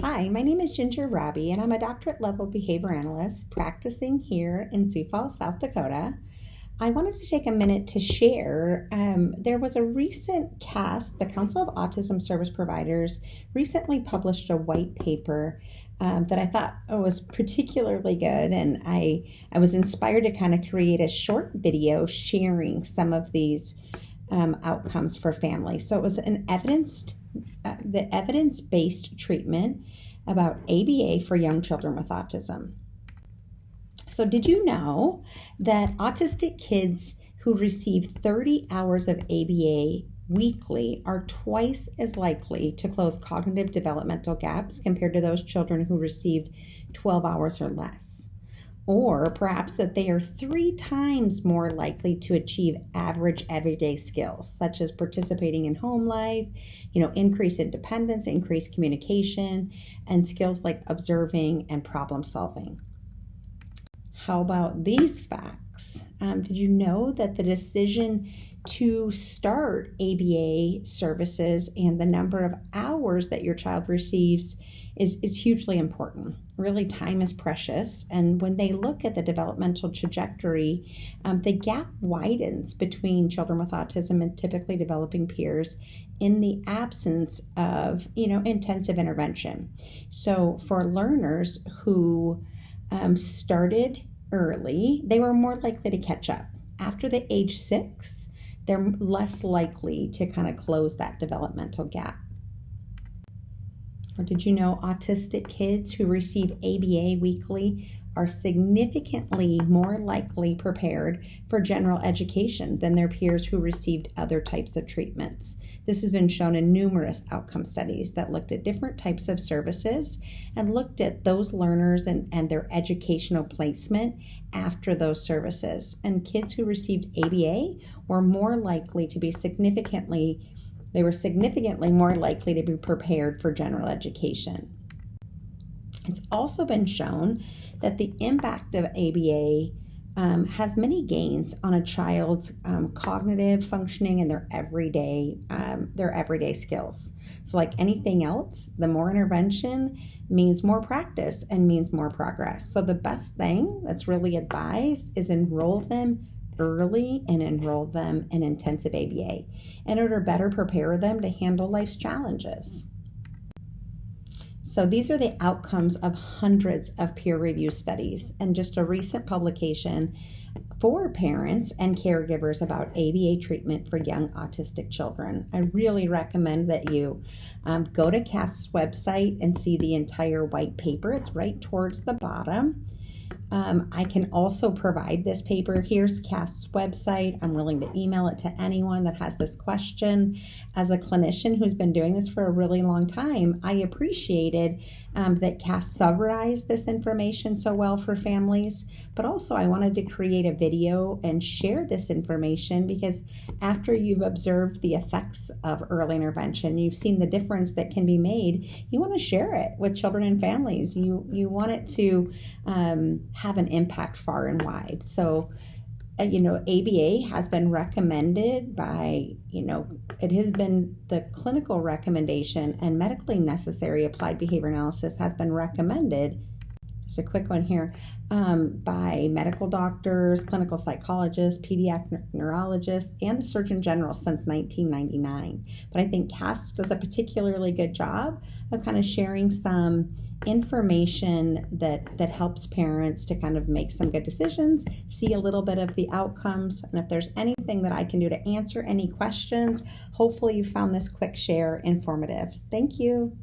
Hi, my name is Ginger Robbie, and I'm a doctorate level behavior analyst practicing here in Sioux Falls, South Dakota. I wanted to take a minute to share. There was a recent CASP, the Council of Autism Service Providers, recently published a white paper that I thought was particularly good, and I was inspired to kind of create a short video sharing some of these outcomes for families. So it was the evidence-based treatment about ABA for young children with autism. So did you know that autistic kids who receive 30 hours of ABA weekly are twice as likely to close cognitive developmental gaps compared to those children who received 12 hours or less? Or perhaps that they are 3 times more likely to achieve average everyday skills, such as participating in home life, increased independence, increased communication, and skills like observing and problem solving. How about these facts? Did you know that the decision to start ABA services and the number of hours that your child receives is hugely important? Really, time is precious, and when they look at the developmental trajectory, the gap widens between children with autism and typically developing peers in the absence of, intensive intervention. So for learners who started early, they were more likely to catch up. After the age 6, they're less likely to kind of close that developmental gap. Or did you know autistic kids who receive ABA weekly are significantly more likely prepared for general education than their peers who received other types of treatments? This has been shown in numerous outcome studies that looked at different types of services and looked at those learners and their educational placement after those services. And kids who received ABA were more likely to be significantly more likely to be prepared for general education. It's also been shown that the impact of ABA has many gains on a child's cognitive functioning and their everyday skills. So like anything else, the more intervention means more practice and means more progress. So the best thing that's really advised is enroll them early and enroll them in intensive ABA in order to better prepare them to handle life's challenges. So these are the outcomes of hundreds of peer-reviewed studies and just a recent publication for parents and caregivers about ABA treatment for young autistic children. I really recommend that you go to CASP's website and see the entire white paper. It's right towards the bottom. I can also provide this paper. Here's CASP's website. I'm willing to email it to anyone that has this question. As a clinician who's been doing this for a really long time, I appreciated that CASP summarized this information so well for families, but also I wanted to create a video and share this information because after you've observed the effects of early intervention, you've seen the difference that can be made, you want to share it with children and families. You want it to have an impact far and wide. So, ABA has been recommended by, it has been the clinical recommendation, and medically necessary applied behavior analysis has been recommended, just a quick one here, by medical doctors, clinical psychologists, pediatric neurologists, and the Surgeon General since 1999. But I think CASP does a particularly good job of kind of sharing some information that helps parents to kind of make some good decisions, see a little bit of the outcomes, and if there's anything that I can do to answer any questions, hopefully you found this quick share informative. Thank you.